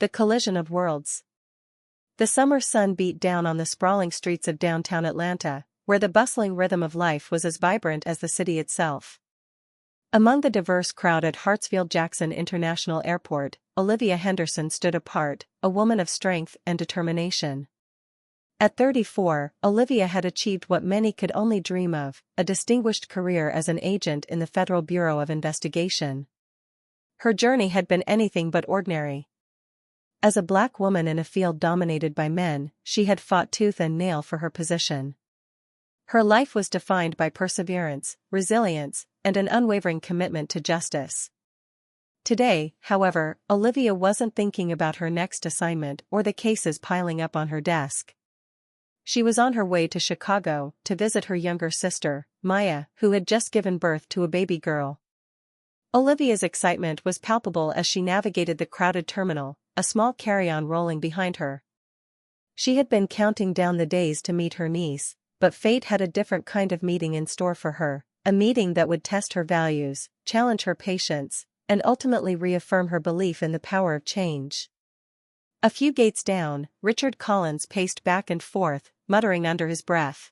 The collision of worlds. The summer sun beat down on the sprawling streets of downtown Atlanta, where the bustling rhythm of life was as vibrant as the city itself. Among the diverse crowd at Hartsfield-Jackson International Airport, Olivia Henderson stood apart, a woman of strength and determination. At 34, Olivia had achieved what many could only dream of, a distinguished career as an agent in the Federal Bureau of Investigation. Her journey had been anything but ordinary. As a black woman in a field dominated by men, she had fought tooth and nail for her position. Her life was defined by perseverance, resilience, and an unwavering commitment to justice. Today, however, Olivia wasn't thinking about her next assignment or the cases piling up on her desk. She was on her way to Chicago to visit her younger sister, Maya, who had just given birth to a baby girl. Olivia's excitement was palpable as she navigated the crowded terminal, a small carry-on rolling behind her. She had been counting down the days to meet her niece, but fate had a different kind of meeting in store for her, a meeting that would test her values, challenge her patience, and ultimately reaffirm her belief in the power of change. A few gates down, Richard Collins paced back and forth, muttering under his breath.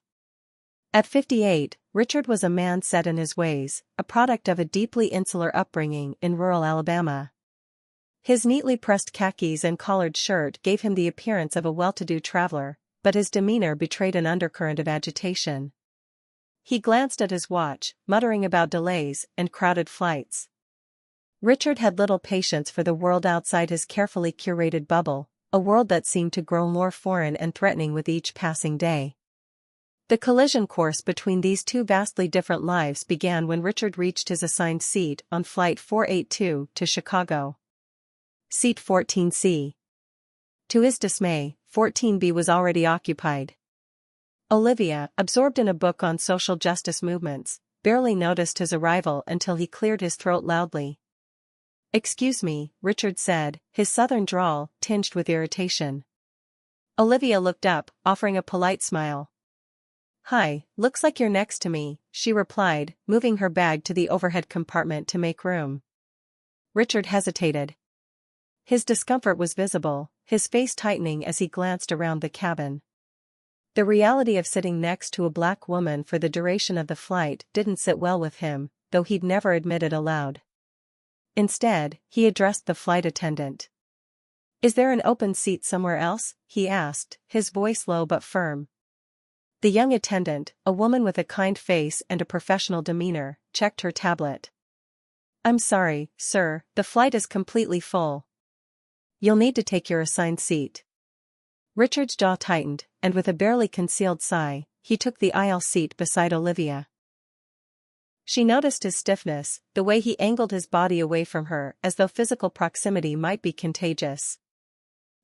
At 58, Richard was a man set in his ways, a product of a deeply insular upbringing in rural Alabama. His neatly pressed khakis and collared shirt gave him the appearance of a well-to-do traveler, but his demeanor betrayed an undercurrent of agitation. He glanced at his watch, muttering about delays and crowded flights. Richard had little patience for the world outside his carefully curated bubble, a world that seemed to grow more foreign and threatening with each passing day. The collision course between these two vastly different lives began when Richard reached his assigned seat on Flight 482 to Chicago. Seat 14C. To his dismay, 14B was already occupied. Olivia, absorbed in a book on social justice movements, barely noticed his arrival until he cleared his throat loudly. "Excuse me," Richard said, his southern drawl tinged with irritation. Olivia looked up, offering a polite smile. "Hi, looks like you're next to me," she replied, moving her bag to the overhead compartment to make room. Richard hesitated. His discomfort was visible, his face tightening as he glanced around the cabin. The reality of sitting next to a black woman for the duration of the flight didn't sit well with him, though he'd never admit it aloud. Instead, he addressed the flight attendant. "Is there an open seat somewhere else?" he asked, his voice low but firm. The young attendant, a woman with a kind face and a professional demeanor, checked her tablet. "I'm sorry, sir, the flight is completely full. You'll need to take your assigned seat." Richard's jaw tightened, and with a barely concealed sigh, he took the aisle seat beside Olivia. She noticed his stiffness, the way he angled his body away from her as though physical proximity might be contagious.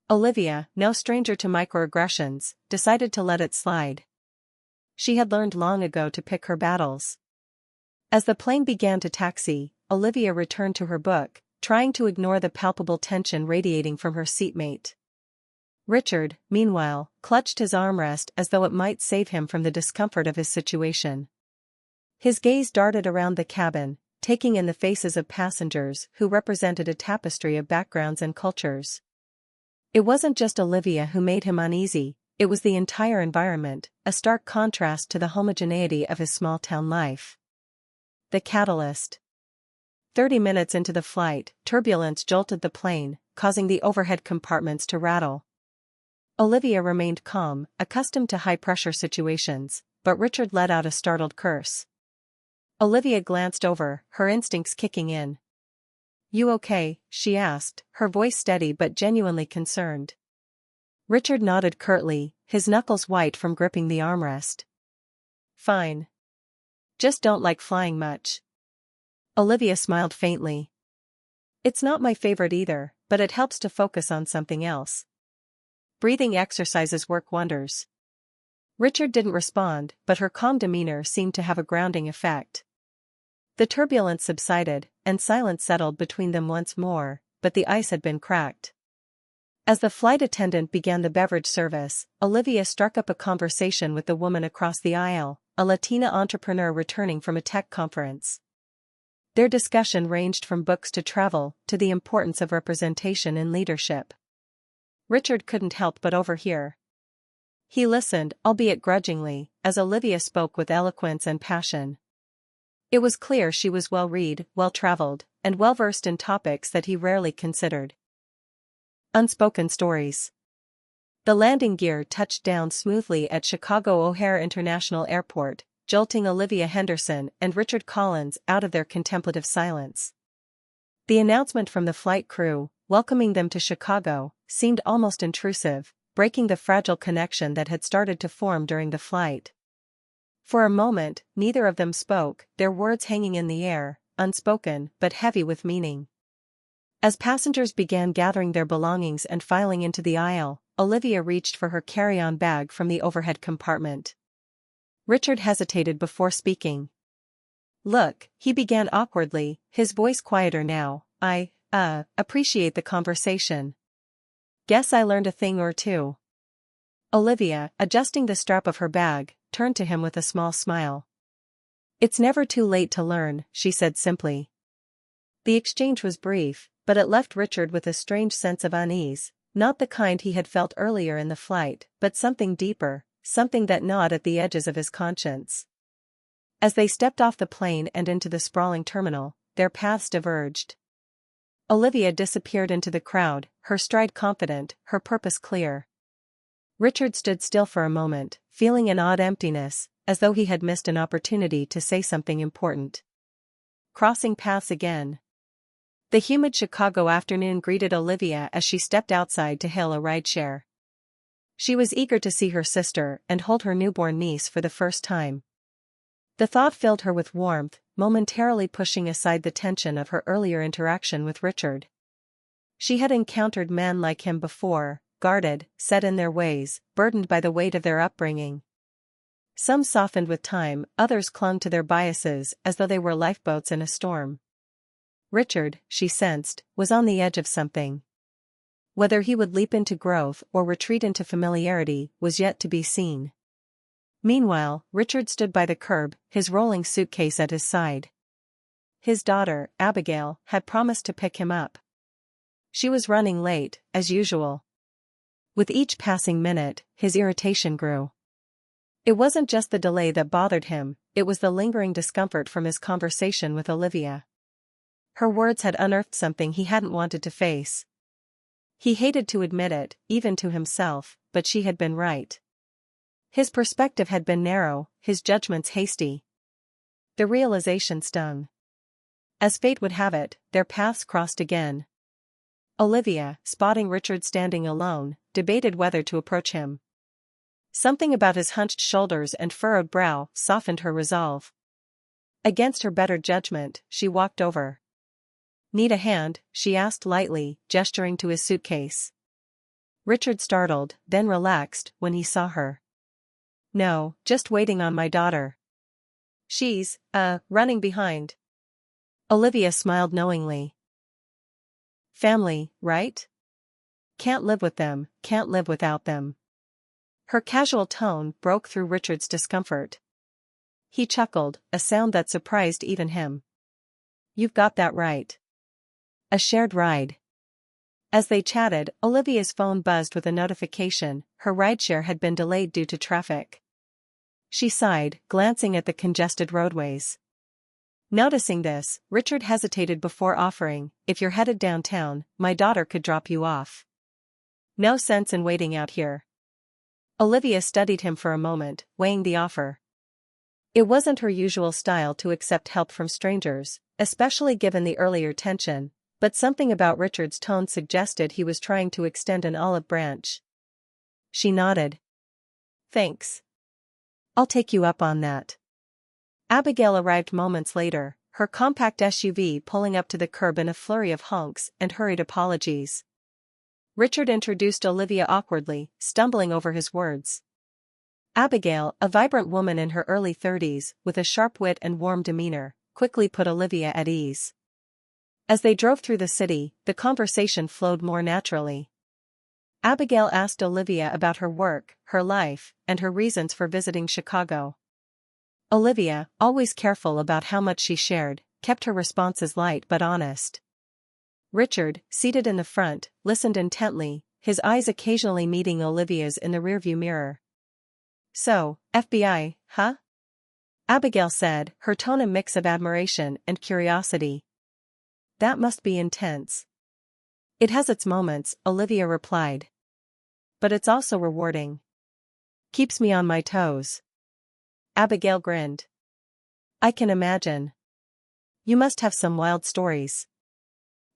Olivia, no stranger to microaggressions, decided to let it slide. She had learned long ago to pick her battles. As the plane began to taxi, Olivia returned to her book, trying to ignore the palpable tension radiating from her seatmate. Richard, meanwhile, clutched his armrest as though it might save him from the discomfort of his situation. His gaze darted around the cabin, taking in the faces of passengers who represented a tapestry of backgrounds and cultures. It wasn't just Olivia who made him uneasy, it was the entire environment, a stark contrast to the homogeneity of his small-town life. The catalyst. 30 minutes into the flight, turbulence jolted the plane, causing the overhead compartments to rattle. Olivia remained calm, accustomed to high-pressure situations, but Richard let out a startled curse. Olivia glanced over, her instincts kicking in. "You okay?" she asked, her voice steady but genuinely concerned. Richard nodded curtly, his knuckles white from gripping the armrest. "Fine. Just don't like flying much." Olivia smiled faintly. "It's not my favorite either, but it helps to focus on something else. Breathing exercises work wonders." Richard didn't respond, but her calm demeanor seemed to have a grounding effect. The turbulence subsided, and silence settled between them once more, but the ice had been cracked. As the flight attendant began the beverage service, Olivia struck up a conversation with the woman across the aisle, a Latina entrepreneur returning from a tech conference. Their discussion ranged from books to travel, to the importance of representation in leadership. Richard couldn't help but overhear. He listened, albeit grudgingly, as Olivia spoke with eloquence and passion. It was clear she was well-read, well-traveled, and well-versed in topics that he rarely considered. Unspoken stories. The landing gear touched down smoothly at Chicago O'Hare International Airport, jolting Olivia Henderson and Richard Collins out of their contemplative silence. The announcement from the flight crew, welcoming them to Chicago, seemed almost intrusive, breaking the fragile connection that had started to form during the flight. For a moment, neither of them spoke, their words hanging in the air, unspoken but heavy with meaning. As passengers began gathering their belongings and filing into the aisle, Olivia reached for her carry-on bag from the overhead compartment. Richard hesitated before speaking. "Look," he began awkwardly, his voice quieter now, "I appreciate the conversation. Guess I learned a thing or two." Olivia, adjusting the strap of her bag, turned to him with a small smile. "It's never too late to learn," she said simply. The exchange was brief, but it left Richard with a strange sense of unease, not the kind he had felt earlier in the flight, but something deeper, something that gnawed at the edges of his conscience. As they stepped off the plane and into the sprawling terminal, their paths diverged. Olivia disappeared into the crowd, her stride confident, her purpose clear. Richard stood still for a moment, feeling an odd emptiness, as though he had missed an opportunity to say something important. Crossing paths again. The humid Chicago afternoon greeted Olivia as she stepped outside to hail a rideshare. She was eager to see her sister and hold her newborn niece for the first time. The thought filled her with warmth, momentarily pushing aside the tension of her earlier interaction with Richard. She had encountered men like him before, guarded, set in their ways, burdened by the weight of their upbringing. Some softened with time, others clung to their biases as though they were lifeboats in a storm. Richard, she sensed, was on the edge of something. Whether he would leap into growth or retreat into familiarity was yet to be seen. Meanwhile, Richard stood by the curb, his rolling suitcase at his side. His daughter, Abigail, had promised to pick him up. She was running late, as usual. With each passing minute, his irritation grew. It wasn't just the delay that bothered him, it was the lingering discomfort from his conversation with Olivia. Her words had unearthed something he hadn't wanted to face. He hated to admit it, even to himself, but she had been right. His perspective had been narrow, his judgments hasty. The realization stung. As fate would have it, their paths crossed again. Olivia, spotting Richard standing alone, debated whether to approach him. Something about his hunched shoulders and furrowed brow softened her resolve. Against her better judgment, she walked over. "Need a hand?" she asked lightly, gesturing to his suitcase. Richard startled, then relaxed when he saw her. "No, just waiting on my daughter. She's, running behind." Olivia smiled knowingly. "Family, right? Can't live with them, can't live without them." Her casual tone broke through Richard's discomfort. He chuckled, a sound that surprised even him. "You've got that right. A shared ride." As they chatted, Olivia's phone buzzed with a notification, her rideshare had been delayed due to traffic. She sighed, glancing at the congested roadways. Noticing this, Richard hesitated before offering, "If you're headed downtown, my daughter could drop you off. No sense in waiting out here." Olivia studied him for a moment, weighing the offer. It wasn't her usual style to accept help from strangers, especially given the earlier tension, but something about Richard's tone suggested he was trying to extend an olive branch. She nodded. "Thanks. I'll take you up on that." Abigail arrived moments later, her compact SUV pulling up to the curb in a flurry of honks and hurried apologies. Richard introduced Olivia awkwardly, stumbling over his words. Abigail, a vibrant woman in her early 30s, with a sharp wit and warm demeanor, quickly put Olivia at ease. As they drove through the city, the conversation flowed more naturally. Abigail asked Olivia about her work, her life, and her reasons for visiting Chicago. Olivia, always careful about how much she shared, kept her responses light but honest. Richard, seated in the front, listened intently, his eyes occasionally meeting Olivia's in the rearview mirror. "So, FBI, huh?" Abigail said, her tone a mix of admiration and curiosity. "That must be intense." "It has its moments," Olivia replied. "But it's also rewarding. Keeps me on my toes." Abigail grinned. "I can imagine. You must have some wild stories."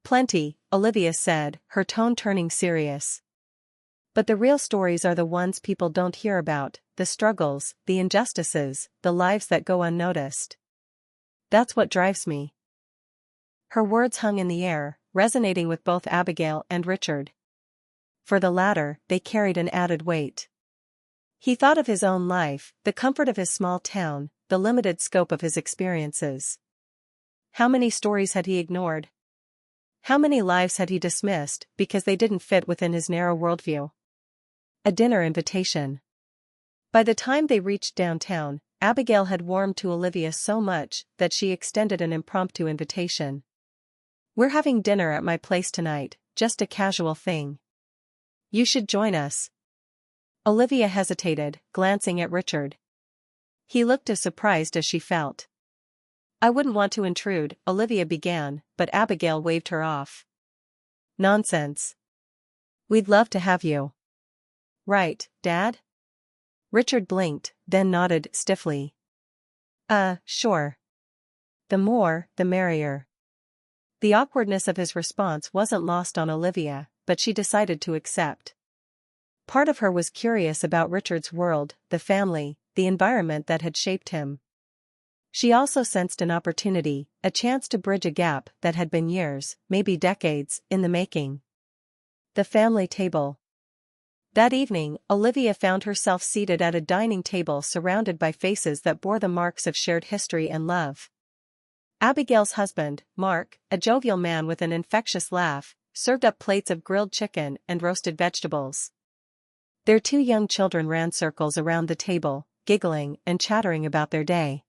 "Plenty," Olivia said, her tone turning serious. "But the real stories are the ones people don't hear about, the struggles, the injustices, the lives that go unnoticed. That's what drives me." Her words hung in the air, resonating with both Abigail and Richard. For the latter, they carried an added weight. He thought of his own life, the comfort of his small town, the limited scope of his experiences. How many stories had he ignored? How many lives had he dismissed because they didn't fit within his narrow worldview? A dinner invitation. By the time they reached downtown, Abigail had warmed to Olivia so much that she extended an impromptu invitation. "We're having dinner at my place tonight, just a casual thing. You should join us." Olivia hesitated, glancing at Richard. He looked as surprised as she felt. "I wouldn't want to intrude," Olivia began, but Abigail waved her off. "Nonsense. We'd love to have you." "Right, Dad?" Richard blinked, then nodded stiffly. Sure. The more, the merrier." The awkwardness of his response wasn't lost on Olivia, but she decided to accept. Part of her was curious about Richard's world, the family, the environment that had shaped him. She also sensed an opportunity, a chance to bridge a gap that had been years, maybe decades, in the making. The family table. That evening, Olivia found herself seated at a dining table surrounded by faces that bore the marks of shared history and love. Abigail's husband, Mark, a jovial man with an infectious laugh, served up plates of grilled chicken and roasted vegetables. Their 2 young children ran circles around the table, giggling and chattering about their day.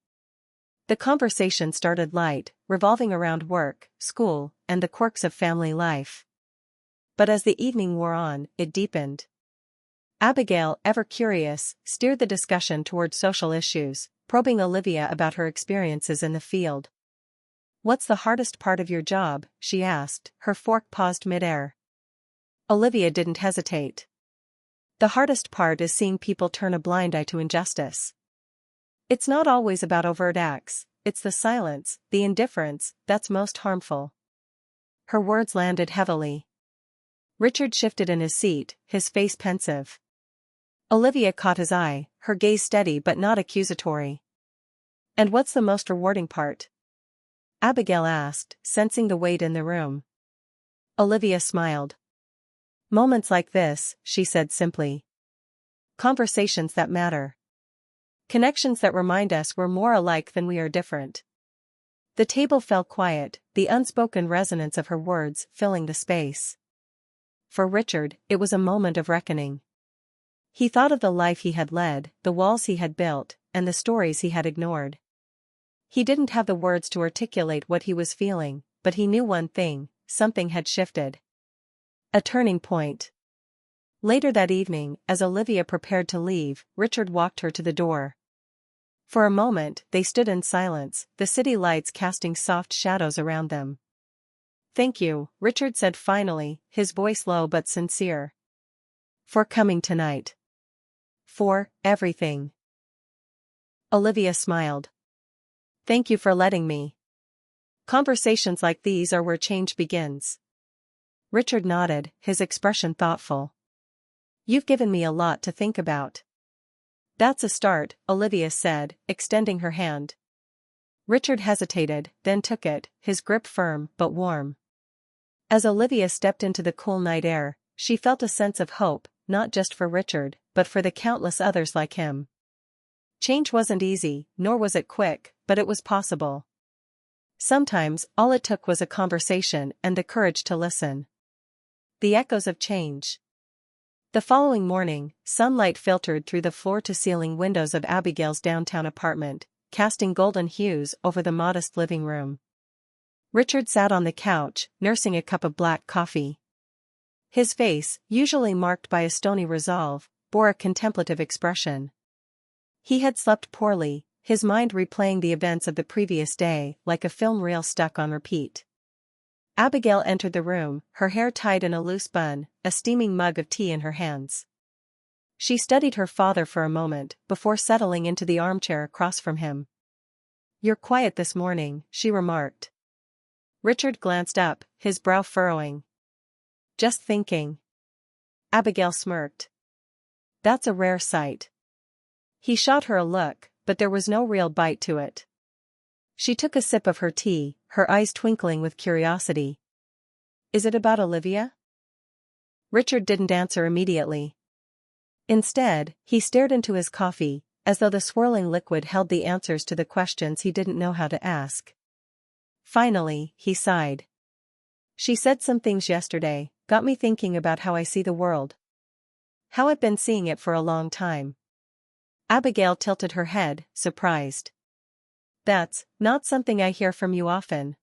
The conversation started light, revolving around work, school, and the quirks of family life. But as the evening wore on, it deepened. Abigail, ever curious, steered the discussion toward social issues, probing Olivia about her experiences in the field. "What's the hardest part of your job?" she asked, her fork paused midair. Olivia didn't hesitate. "The hardest part is seeing people turn a blind eye to injustice. It's not always about overt acts, it's the silence, the indifference, that's most harmful." Her words landed heavily. Richard shifted in his seat, his face pensive. Olivia caught his eye, her gaze steady but not accusatory. "And what's the most rewarding part?" Abigail asked, sensing the weight in the room. Olivia smiled. "Moments like this," she said simply. "Conversations that matter. Connections that remind us we're more alike than we are different." The table fell quiet, the unspoken resonance of her words filling the space. For Richard, it was a moment of reckoning. He thought of the life he had led, the walls he had built, and the stories he had ignored. He didn't have the words to articulate what he was feeling, but he knew one thing: something had shifted. A turning point. Later that evening, as Olivia prepared to leave, Richard walked her to the door. For a moment, they stood in silence, the city lights casting soft shadows around them. "Thank you," Richard said finally, his voice low but sincere. "For coming tonight. For everything." Olivia smiled. "Thank you for letting me. Conversations like these are where change begins." Richard nodded, his expression thoughtful. "You've given me a lot to think about." "That's a start," Olivia said, extending her hand. Richard hesitated, then took it, his grip firm but warm. As Olivia stepped into the cool night air, she felt a sense of hope, not just for Richard, but for the countless others like him. Change wasn't easy, nor was it quick, but it was possible. Sometimes, all it took was a conversation and the courage to listen. The echoes of change. The following morning, sunlight filtered through the floor-to-ceiling windows of Abigail's downtown apartment, casting golden hues over the modest living room. Richard sat on the couch, nursing a cup of black coffee. His face, usually marked by a stony resolve, bore a contemplative expression. He had slept poorly, his mind replaying the events of the previous day like a film reel stuck on repeat. Abigail entered the room, her hair tied in a loose bun, a steaming mug of tea in her hands. She studied her father for a moment before settling into the armchair across from him. "You're quiet this morning," she remarked. Richard glanced up, his brow furrowing. "Just thinking." Abigail smirked. "That's a rare sight." He shot her a look, but there was no real bite to it. She took a sip of her tea, her eyes twinkling with curiosity. "Is it about Olivia?" Richard didn't answer immediately. Instead, he stared into his coffee, as though the swirling liquid held the answers to the questions he didn't know how to ask. Finally, he sighed. "She said some things yesterday, got me thinking about how I see the world. How I've been seeing it for a long time." Abigail tilted her head, surprised. "That's not something I hear from you often."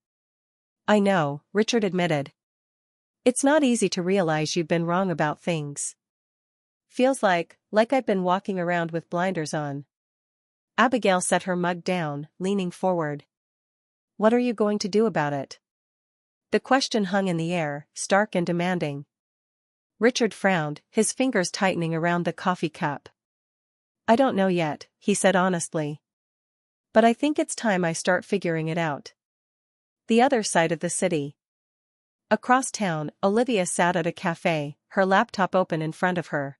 "I know," Richard admitted. "It's not easy to realize you've been wrong about things. Feels like I've been walking around with blinders on." Abigail set her mug down, leaning forward. "What are you going to do about it?" The question hung in the air, stark and demanding. Richard frowned, his fingers tightening around the coffee cup. "I don't know yet," he said honestly. "But I think it's time I start figuring it out." The other side of the city. Across town, Olivia sat at a cafe, her laptop open in front of her.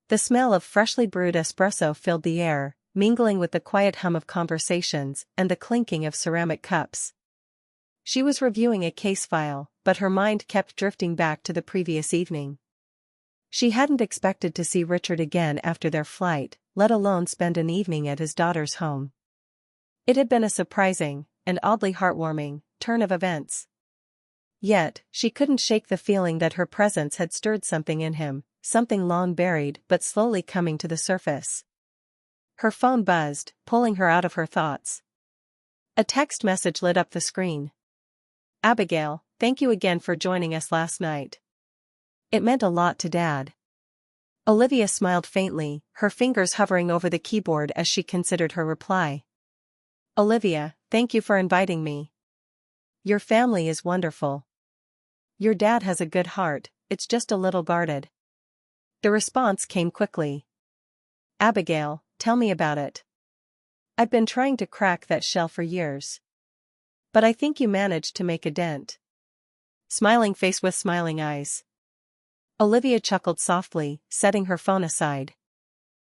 The smell of freshly brewed espresso filled the air, mingling with the quiet hum of conversations and the clinking of ceramic cups. She was reviewing a case file, but her mind kept drifting back to the previous evening. She hadn't expected to see Richard again after their flight, let alone spend an evening at his daughter's home. It had been a surprising, and oddly heartwarming, turn of events. Yet, she couldn't shake the feeling that her presence had stirred something in him, something long buried but slowly coming to the surface. Her phone buzzed, pulling her out of her thoughts. A text message lit up the screen. "Abigail, thank you again for joining us last night. It meant a lot to Dad." Olivia smiled faintly, her fingers hovering over the keyboard as she considered her reply. "Olivia, thank you for inviting me. Your family is wonderful. Your dad has a good heart, it's just a little guarded." The response came quickly. "Abigail, tell me about it. I've been trying to crack that shell for years. But I think you managed to make a dent." Smiling face with smiling eyes. Olivia chuckled softly, setting her phone aside.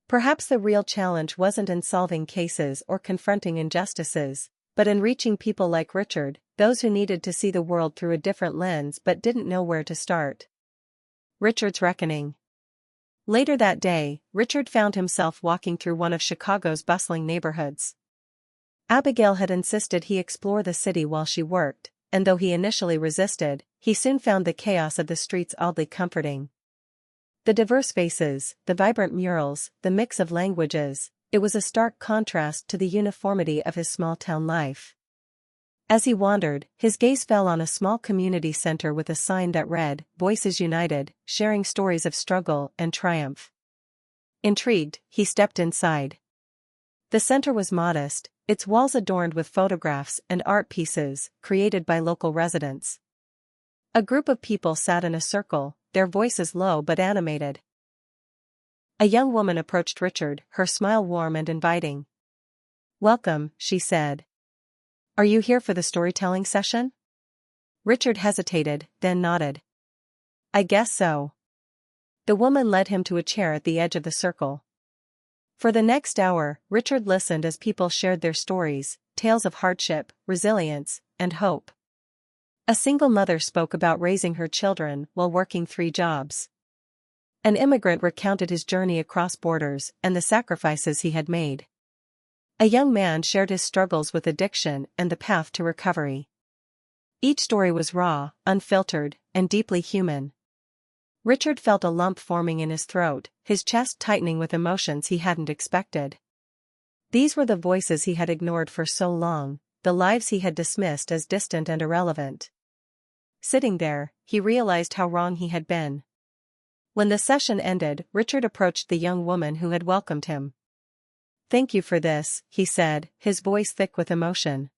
Perhaps the real challenge wasn't in solving cases or confronting injustices, but in reaching people like Richard, those who needed to see the world through a different lens but didn't know where to start. Richard's reckoning. Later that day, Richard found himself walking through one of Chicago's bustling neighborhoods. Abigail had insisted he explore the city while she worked, and though he initially resisted, he soon found the chaos of the streets oddly comforting. The diverse faces, the vibrant murals, the mix of languages, it was a stark contrast to the uniformity of his small-town life. As he wandered, his gaze fell on a small community center with a sign that read, "Voices United, sharing stories of struggle and triumph." Intrigued, he stepped inside. The center was modest, its walls adorned with photographs and art pieces created by local residents. A group of people sat in a circle, their voices low but animated. A young woman approached Richard, her smile warm and inviting. "Welcome," she said. "Are you here for the storytelling session?" Richard hesitated, then nodded. "I guess so." The woman led him to a chair at the edge of the circle. For the next hour, Richard listened as people shared their stories, tales of hardship, resilience, and hope. A single mother spoke about raising her children while working 3 jobs. An immigrant recounted his journey across borders and the sacrifices he had made. A young man shared his struggles with addiction and the path to recovery. Each story was raw, unfiltered, and deeply human. Richard felt a lump forming in his throat, his chest tightening with emotions he hadn't expected. These were the voices he had ignored for so long, the lives he had dismissed as distant and irrelevant. Sitting there, he realized how wrong he had been. When the session ended, Richard approached the young woman who had welcomed him. "Thank you for this," he said, his voice thick with emotion.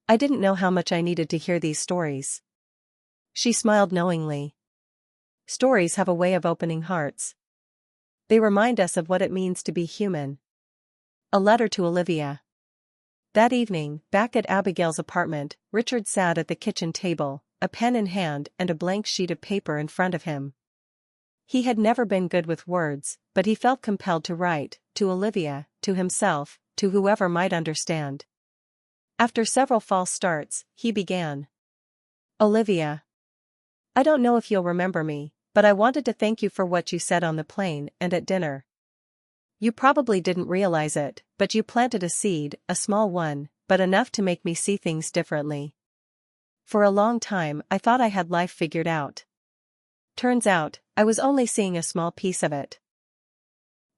"I didn't know how much I needed to hear these stories." She smiled knowingly. Stories have a way of opening hearts. They remind us of what it means to be human. A letter to Olivia. That evening, back at Abigail's apartment, Richard sat at the kitchen table, a pen in hand and a blank sheet of paper in front of him. He had never been good with words, but he felt compelled to write, to Olivia, to himself, to whoever might understand. After several false starts, he began. "Olivia. I don't know if you'll remember me, but I wanted to thank you for what you said on the plane and at dinner. You probably didn't realize it, but you planted a seed, a small one, but enough to make me see things differently. For a long time, I thought I had life figured out. Turns out, I was only seeing a small piece of it.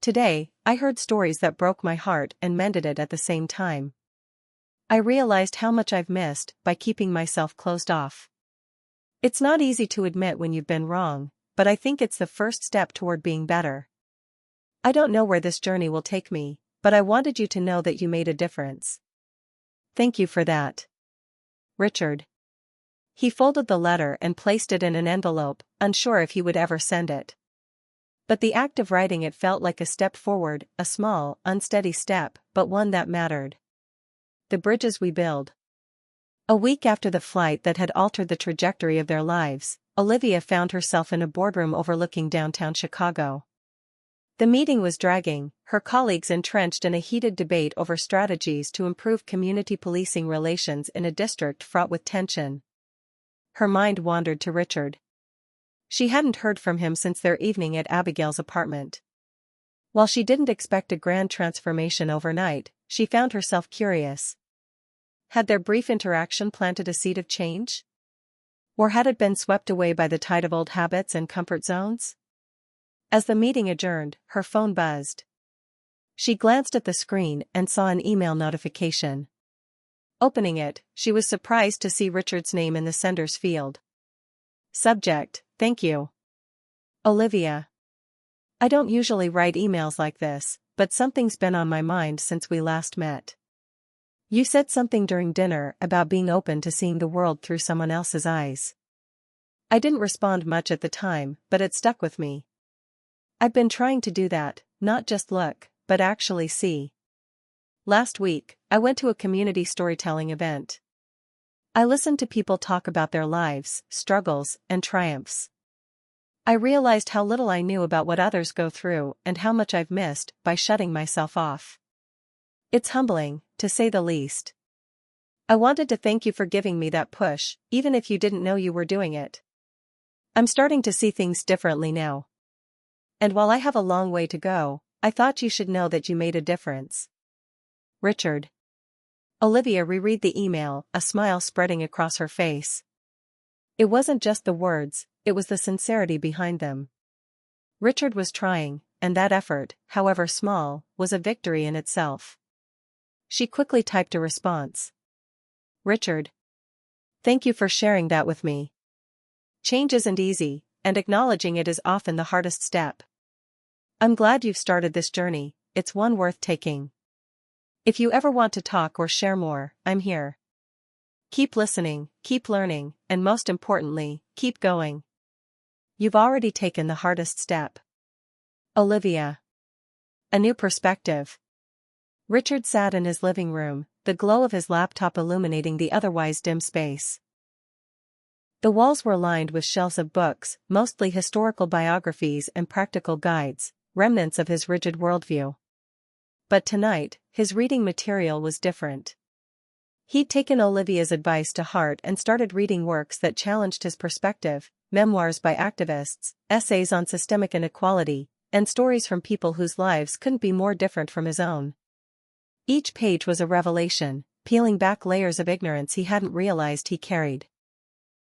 Today, I heard stories that broke my heart and mended it at the same time. I realized how much I've missed by keeping myself closed off. It's not easy to admit when you've been wrong, but I think it's the first step toward being better. I don't know where this journey will take me, but I wanted you to know that you made a difference. Thank you for that. Richard." He folded the letter and placed it in an envelope, unsure if he would ever send it. But the act of writing it felt like a step forward, a small, unsteady step, but one that mattered. The bridges we build. A week after the flight that had altered the trajectory of their lives, Olivia found herself in a boardroom overlooking downtown Chicago. The meeting was dragging, her colleagues entrenched in a heated debate over strategies to improve community policing relations in a district fraught with tension. Her mind wandered to Richard. She hadn't heard from him since their evening at Abigail's apartment. While she didn't expect a grand transformation overnight, she found herself curious. Had their brief interaction planted a seed of change? Or had it been swept away by the tide of old habits and comfort zones? As the meeting adjourned, her phone buzzed. She glanced at the screen and saw an email notification. Opening it, she was surprised to see Richard's name in the sender's field. Subject: Thank you. Olivia. I don't usually write emails like this, but something's been on my mind since we last met. You said something during dinner about being open to seeing the world through someone else's eyes. I didn't respond much at the time, but it stuck with me. I've been trying to do that, not just look, but actually see. Last week, I went to a community storytelling event. I listened to people talk about their lives, struggles, and triumphs. I realized how little I knew about what others go through and how much I've missed by shutting myself off. It's humbling, to say the least. I wanted to thank you for giving me that push, even if you didn't know you were doing it. I'm starting to see things differently now. And while I have a long way to go, I thought you should know that you made a difference. Richard. Olivia reread the email, a smile spreading across her face. It wasn't just the words, it was the sincerity behind them. Richard was trying, and that effort, however small, was a victory in itself. She quickly typed a response. Richard. Thank you for sharing that with me. Change isn't easy, and acknowledging it is often the hardest step. I'm glad you've started this journey, it's one worth taking. If you ever want to talk or share more, I'm here. Keep listening, keep learning, and most importantly, keep going. You've already taken the hardest step. Olivia. A new perspective. Richard sat in his living room, the glow of his laptop illuminating the otherwise dim space. The walls were lined with shelves of books, mostly historical biographies and practical guides, remnants of his rigid worldview. But tonight, his reading material was different. He'd taken Olivia's advice to heart and started reading works that challenged his perspective, memoirs by activists, essays on systemic inequality, and stories from people whose lives couldn't be more different from his own. Each page was a revelation, peeling back layers of ignorance he hadn't realized he carried.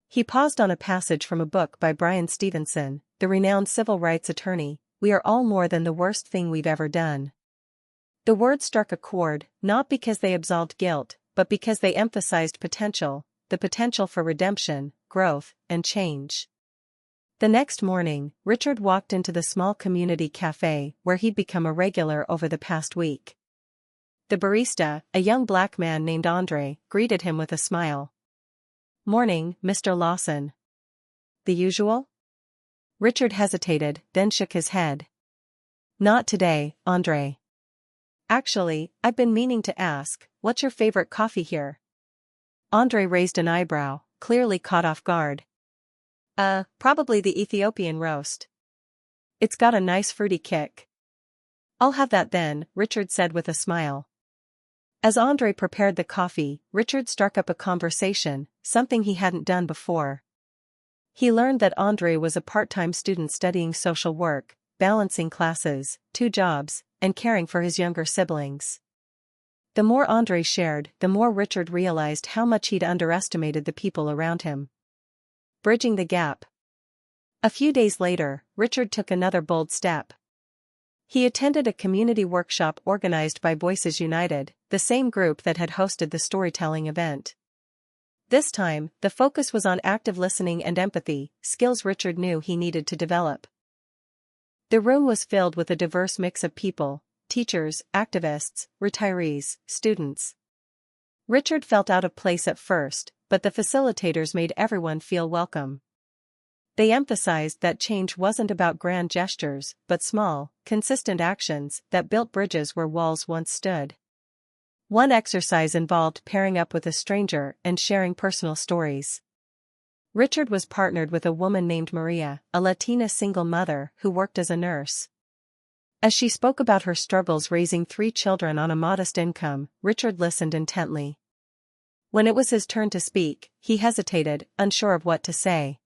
He paused on a passage from a book by Bryan Stevenson, the renowned civil rights attorney. We are all more than the worst thing we've ever done. The words struck a chord, not because they absolved guilt, but because they emphasized potential, the potential for redemption, growth, and change. The next morning, Richard walked into the small community cafe where he'd become a regular over the past week. The barista, a young black man named Andre, greeted him with a smile. "Morning, Mr. Lawson." "The usual?" Richard hesitated, then shook his head. "Not today, Andre. Actually, I've been meaning to ask, what's your favorite coffee here?" Andre raised an eyebrow, clearly caught off guard. Probably the Ethiopian roast. It's got a nice fruity kick." "I'll have that then," Richard said with a smile. As Andre prepared the coffee, Richard struck up a conversation, something he hadn't done before. He learned that Andre was a part-time student studying social work, balancing classes, 2 jobs, and caring for his younger siblings. The more Andre shared, the more Richard realized how much he'd underestimated the people around him. Bridging the gap. A few days later, Richard took another bold step. He attended a community workshop organized by Voices United, the same group that had hosted the storytelling event. This time, the focus was on active listening and empathy, skills Richard knew he needed to develop. The room was filled with a diverse mix of people: teachers, activists, retirees, students. Richard felt out of place at first, but the facilitators made everyone feel welcome. They emphasized that change wasn't about grand gestures, but small, consistent actions that built bridges where walls once stood. One exercise involved pairing up with a stranger and sharing personal stories. Richard was partnered with a woman named Maria, a Latina single mother who worked as a nurse. As she spoke about her struggles raising 3 children on a modest income, Richard listened intently. When it was his turn to speak, he hesitated, unsure of what to say.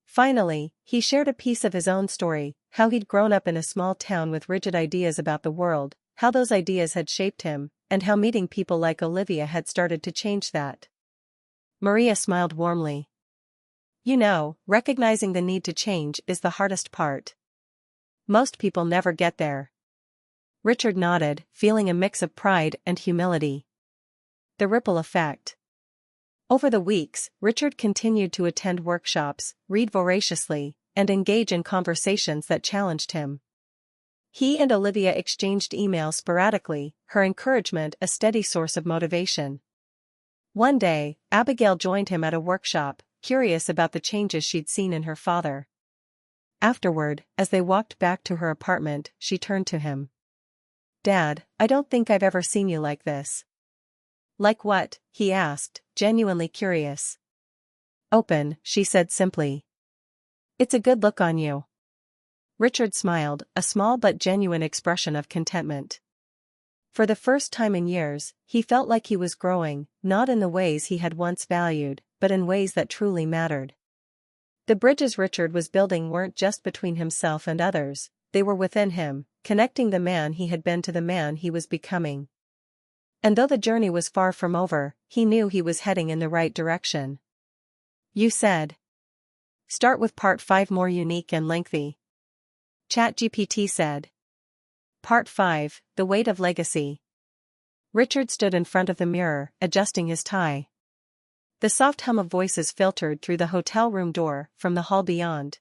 Finally, he shared a piece of his own story, how he'd grown up in a small town with rigid ideas about the world, how those ideas had shaped him, and how meeting people like Olivia had started to change that. Maria smiled warmly. "You know, recognizing the need to change is the hardest part. Most people never get there." Richard nodded, feeling a mix of pride and humility. The ripple effect. Over the weeks, Richard continued to attend workshops, read voraciously, and engage in conversations that challenged him. He and Olivia exchanged emails sporadically, her encouragement a steady source of motivation. One day, Abigail joined him at a workshop, curious about the changes she'd seen in her father. Afterward, as they walked back to her apartment, she turned to him. "Dad, I don't think I've ever seen you like this." "Like what?" he asked, genuinely curious. "Open," she said simply. "It's a good look on you." Richard smiled, a small but genuine expression of contentment. For the first time in years, he felt like he was growing, not in the ways he had once valued, but in ways that truly mattered. The bridges Richard was building weren't just between himself and others, they were within him, connecting the man he had been to the man he was becoming. And though the journey was far from over, he knew he was heading in the right direction. "You said. Start with part 5 more unique and lengthy." ChatGPT said. Part 5, The Weight of Legacy. Richard stood in front of the mirror, adjusting his tie. The soft hum of voices filtered through the hotel room door from the hall beyond.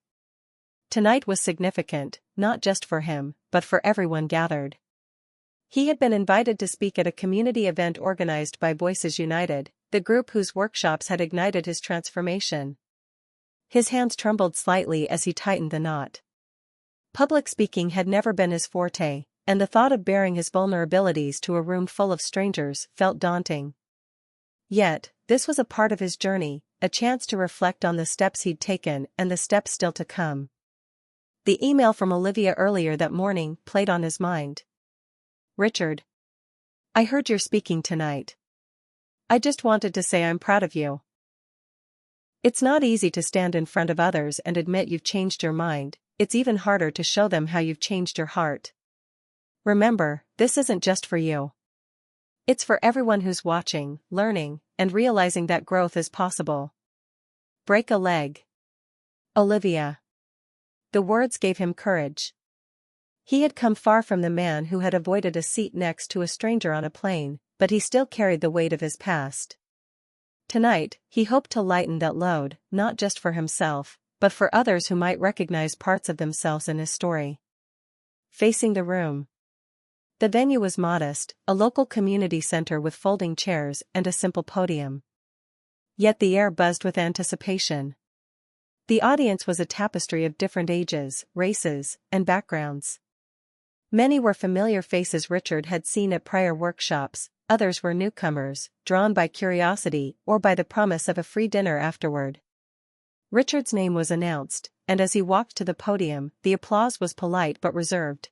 Tonight was significant, not just for him, but for everyone gathered. He had been invited to speak at a community event organized by Voices United, the group whose workshops had ignited his transformation. His hands trembled slightly as he tightened the knot. Public speaking had never been his forte, and the thought of bearing his vulnerabilities to a room full of strangers felt daunting. Yet, this was a part of his journey, a chance to reflect on the steps he'd taken and the steps still to come. The email from Olivia earlier that morning played on his mind. "Richard, I heard you're speaking tonight. I just wanted to say I'm proud of you. It's not easy to stand in front of others and admit you've changed your mind, it's even harder to show them how you've changed your heart. Remember, this isn't just for you. It's for everyone who's watching, learning, and realizing that growth is possible. Break a leg. Olivia." The words gave him courage. He had come far from the man who had avoided a seat next to a stranger on a plane, but he still carried the weight of his past. Tonight, he hoped to lighten that load, not just for himself, but for others who might recognize parts of themselves in his story. Facing the room. The venue was modest, a local community center with folding chairs and a simple podium. Yet the air buzzed with anticipation. The audience was a tapestry of different ages, races, and backgrounds. Many were familiar faces Richard had seen at prior workshops, others were newcomers, drawn by curiosity or by the promise of a free dinner afterward. Richard's name was announced, and as he walked to the podium, the applause was polite but reserved.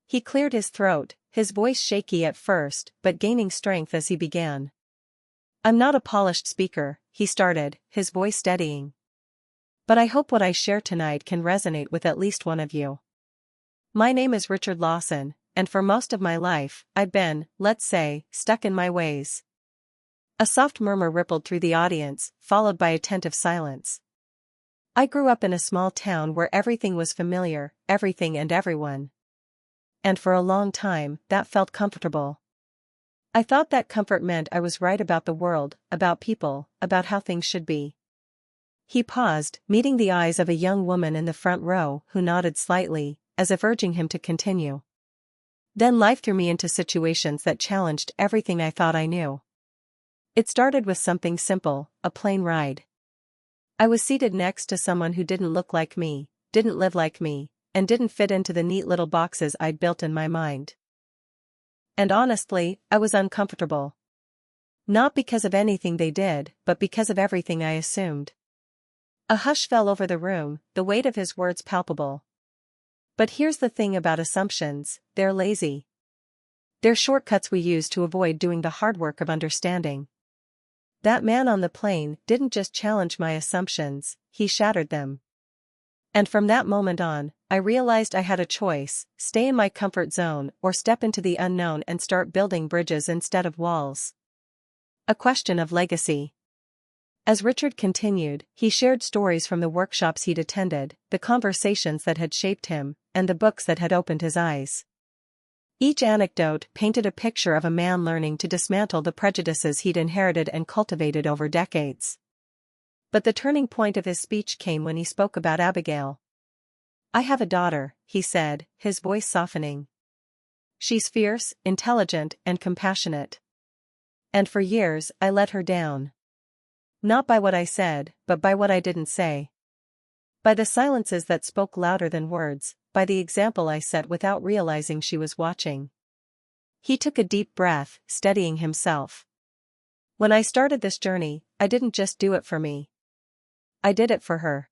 He cleared his throat, his voice shaky at first but gaining strength as he began. "I'm not a polished speaker," he started, his voice steadying. "But I hope what I share tonight can resonate with at least one of you. My name is Richard Lawson, and for most of my life, I've been, let's say, stuck in my ways." A soft murmur rippled through the audience, followed by attentive silence. "I grew up in a small town where everything was familiar, everything and everyone. And for a long time, that felt comfortable. I thought that comfort meant I was right about the world, about people, about how things should be." He paused, meeting the eyes of a young woman in the front row who nodded slightly, as if urging him to continue. "Then life threw me into situations that challenged everything I thought I knew. It started with something simple, a plane ride. I was seated next to someone who didn't look like me, didn't live like me, and didn't fit into the neat little boxes I'd built in my mind. And honestly, I was uncomfortable. Not because of anything they did, but because of everything I assumed." A hush fell over the room, the weight of his words palpable. "But here's the thing about assumptions, they're lazy. They're shortcuts we use to avoid doing the hard work of understanding. That man on the plane didn't just challenge my assumptions, he shattered them. And from that moment on, I realized I had a choice: stay in my comfort zone or step into the unknown and start building bridges instead of walls." A question of legacy. As Richard continued, he shared stories from the workshops he'd attended, the conversations that had shaped him, and the books that had opened his eyes. Each anecdote painted a picture of a man learning to dismantle the prejudices he'd inherited and cultivated over decades. But the turning point of his speech came when he spoke about Abigail. "I have a daughter," he said, his voice softening. "She's fierce, intelligent, and compassionate. And for years I let her down. Not by what I said, but by what I didn't say. By the silences that spoke louder than words, by the example I set without realizing she was watching." He took a deep breath, steadying himself. "When I started this journey, I didn't just do it for me. I did it for her.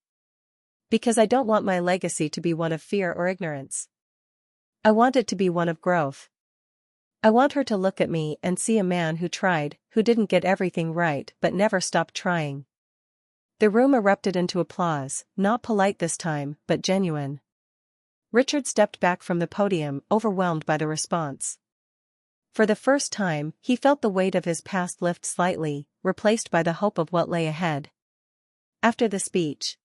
Because I don't want my legacy to be one of fear or ignorance. I want it to be one of growth. I want her to look at me and see a man who tried, who didn't get everything right but never stopped trying." The room erupted into applause, not polite this time, but genuine. Richard stepped back from the podium, overwhelmed by the response. For the first time, he felt the weight of his past lift slightly, replaced by the hope of what lay ahead. After the speech,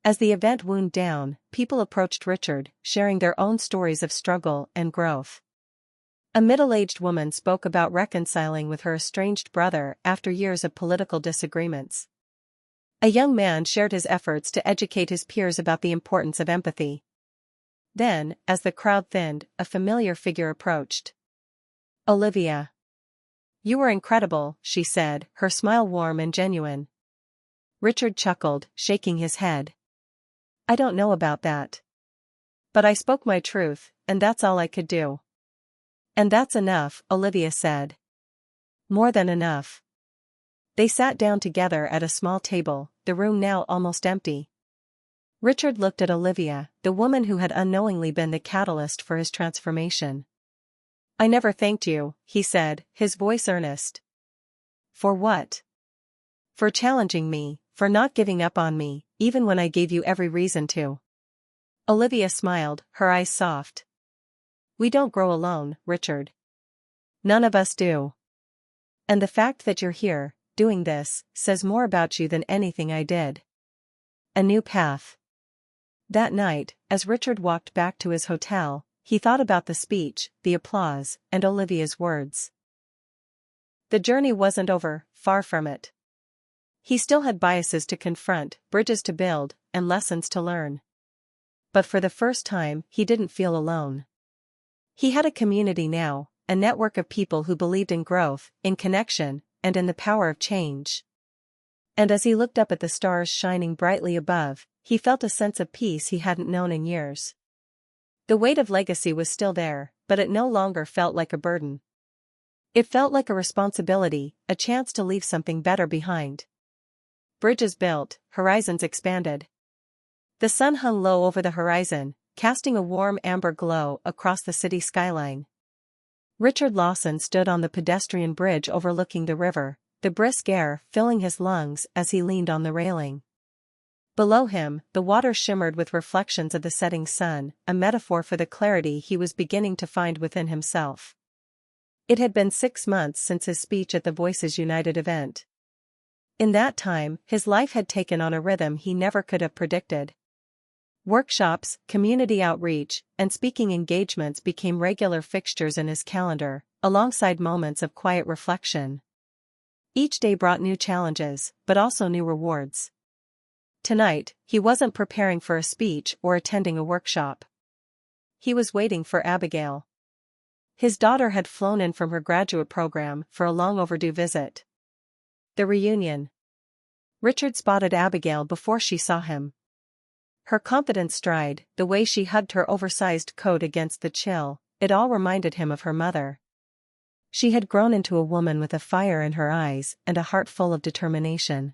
as the event wound down, people approached Richard, sharing their own stories of struggle and growth. A middle-aged woman spoke about reconciling with her estranged brother after years of political disagreements. A young man shared his efforts to educate his peers about the importance of empathy. Then, as the crowd thinned, a familiar figure approached. "Olivia. You were incredible," she said, her smile warm and genuine. Richard chuckled, shaking his head. "I don't know about that. But I spoke my truth, and that's all I could do." "And that's enough," Olivia said. "More than enough." They sat down together at a small table, the room now almost empty. Richard looked at Olivia, the woman who had unknowingly been the catalyst for his transformation. "I never thanked you," he said, his voice earnest. "For what?" "For challenging me, for not giving up on me, even when I gave you every reason to." Olivia smiled, her eyes soft. "We don't grow alone, Richard. None of us do. And the fact that you're here, doing this, says more about you than anything I did." A new path. That night, as Richard walked back to his hotel, he thought about the speech, the applause, and Olivia's words. The journey wasn't over, far from it. He still had biases to confront, bridges to build, and lessons to learn. But for the first time, he didn't feel alone. He had a community now, a network of people who believed in growth, in connection, and in the power of change. And as he looked up at the stars shining brightly above, he felt a sense of peace he hadn't known in years. The weight of legacy was still there, but it no longer felt like a burden. It felt like a responsibility, a chance to leave something better behind. Bridges built, horizons expanded. The sun hung low over the horizon, casting a warm amber glow across the city skyline. Richard Lawson stood on the pedestrian bridge overlooking the river, the brisk air filling his lungs as he leaned on the railing. Below him, the water shimmered with reflections of the setting sun, a metaphor for the clarity he was beginning to find within himself. It had been 6 months since his speech at the Voices United event. In that time, his life had taken on a rhythm he never could have predicted. Workshops, community outreach, and speaking engagements became regular fixtures in his calendar, alongside moments of quiet reflection. Each day brought new challenges, but also new rewards. Tonight, he wasn't preparing for a speech or attending a workshop. He was waiting for Abigail. His daughter had flown in from her graduate program for a long overdue visit. The reunion. Richard spotted Abigail before she saw him. Her confident stride, the way she hugged her oversized coat against the chill, it all reminded him of her mother. She had grown into a woman with a fire in her eyes and a heart full of determination.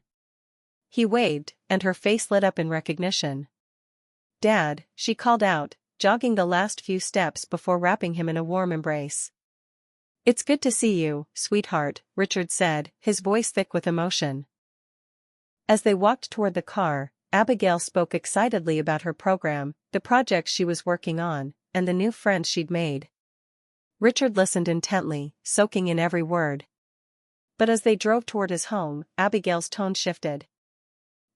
He waved, and her face lit up in recognition. "Dad," she called out, jogging the last few steps before wrapping him in a warm embrace. "It's good to see you, sweetheart," Richard said, his voice thick with emotion. As they walked toward the car, Abigail spoke excitedly about her program, the projects she was working on, and the new friends she'd made. Richard listened intently, soaking in every word. But as they drove toward his home, Abigail's tone shifted.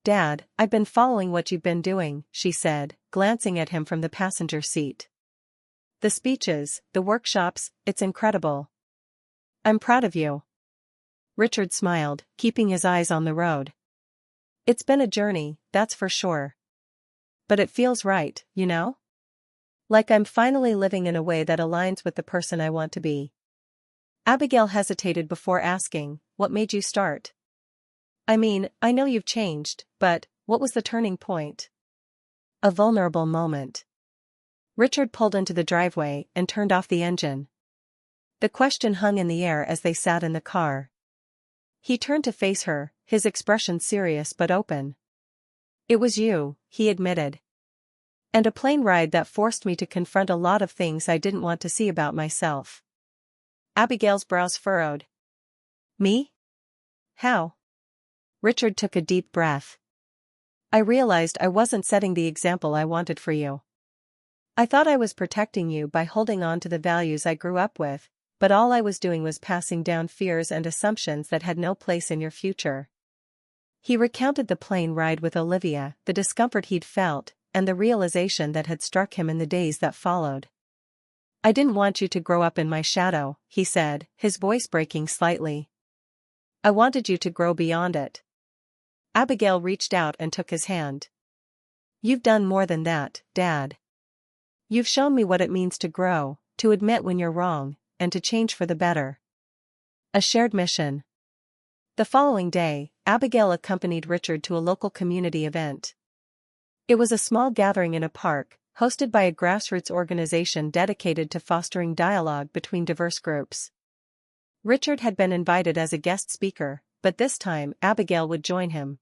"Dad, I've been following what you've been doing," she said, glancing at him from the passenger seat. "The speeches, the workshops, it's incredible. I'm proud of you." Richard smiled, keeping his eyes on the road. "It's been a journey, that's for sure. But it feels right, you know? Like I'm finally living in a way that aligns with the person I want to be." Abigail hesitated before asking, "What made you start? I mean, I know you've changed, but what was the turning point?" "A vulnerable moment." Richard pulled into the driveway and turned off the engine. The question hung in the air as they sat in the car. He turned to face her, his expression serious but open. "It was you," he admitted. "And a plane ride that forced me to confront a lot of things I didn't want to see about myself." Abigail's brows furrowed. "Me? How?" Richard took a deep breath. "I realized I wasn't setting the example I wanted for you. I thought I was protecting you by holding on to the values I grew up with, but all I was doing was passing down fears and assumptions that had no place in your future." He recounted the plane ride with Olivia, the discomfort he'd felt, and the realization that had struck him in the days that followed. "I didn't want you to grow up in my shadow," he said, his voice breaking slightly. "I wanted you to grow beyond it." Abigail reached out and took his hand. "You've done more than that, Dad. You've shown me what it means to grow, to admit when you're wrong, and to change for the better." A shared mission. The following day, Abigail accompanied Richard to a local community event. It was a small gathering in a park, hosted by a grassroots organization dedicated to fostering dialogue between diverse groups. Richard had been invited as a guest speaker, but this time Abigail would join him.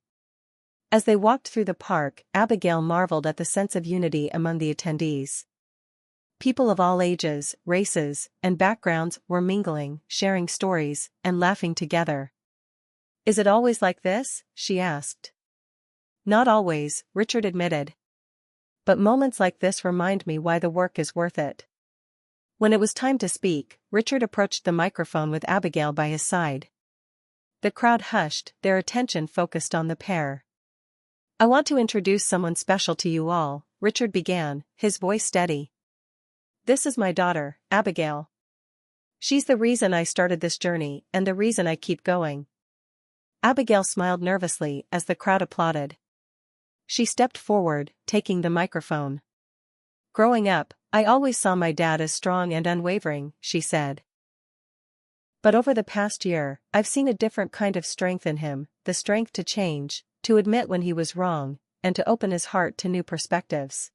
As they walked through the park, Abigail marveled at the sense of unity among the attendees. People of all ages, races, and backgrounds were mingling, sharing stories, and laughing together. "Is it always like this?" she asked. "Not always," Richard admitted. "But moments like this remind me why the work is worth it." When it was time to speak, Richard approached the microphone with Abigail by his side. The crowd hushed, their attention focused on the pair. "I want to introduce someone special to you all," Richard began, his voice steady. "This is my daughter, Abigail. She's the reason I started this journey and the reason I keep going." Abigail smiled nervously as the crowd applauded. She stepped forward, taking the microphone. "Growing up, I always saw my dad as strong and unwavering," she said. "But over the past year, I've seen a different kind of strength in him, the strength to change, to admit when he was wrong, and to open his heart to new perspectives.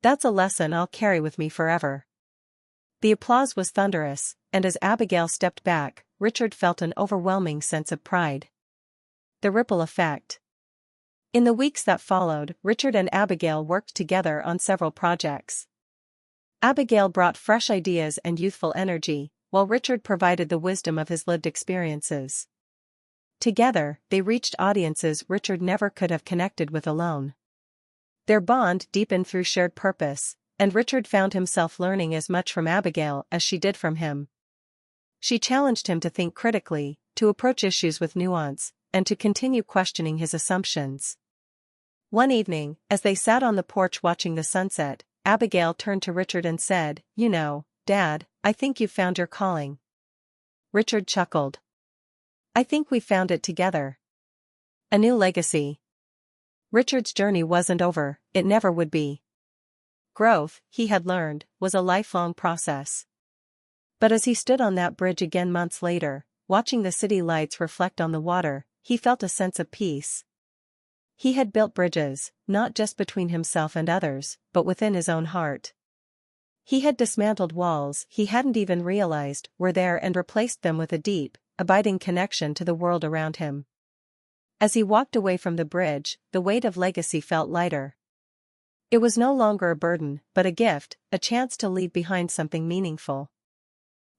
That's a lesson I'll carry with me forever." The applause was thunderous, and as Abigail stepped back, Richard felt an overwhelming sense of pride. The ripple effect. In the weeks that followed, Richard and Abigail worked together on several projects. Abigail brought fresh ideas and youthful energy, while Richard provided the wisdom of his lived experiences. Together, they reached audiences Richard never could have connected with alone. Their bond deepened through shared purpose, and Richard found himself learning as much from Abigail as she did from him. She challenged him to think critically, to approach issues with nuance, and to continue questioning his assumptions. One evening, as they sat on the porch watching the sunset, Abigail turned to Richard and said, "You know, Dad, I think you've found your calling." Richard chuckled. "I think we found it together. A new legacy." Richard's journey wasn't over, it never would be. Growth, he had learned, was a lifelong process. But as he stood on that bridge again months later, watching the city lights reflect on the water, he felt a sense of peace. He had built bridges, not just between himself and others, but within his own heart. He had dismantled walls he hadn't even realized were there and replaced them with a deep, abiding connection to the world around him. As he walked away from the bridge, the weight of legacy felt lighter. It was no longer a burden, but a gift, a chance to leave behind something meaningful.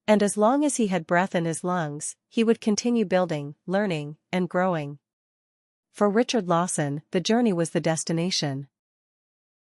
And as long as he had breath in his lungs, he would continue building, learning, and growing. For Richard Lawson, the journey was the destination.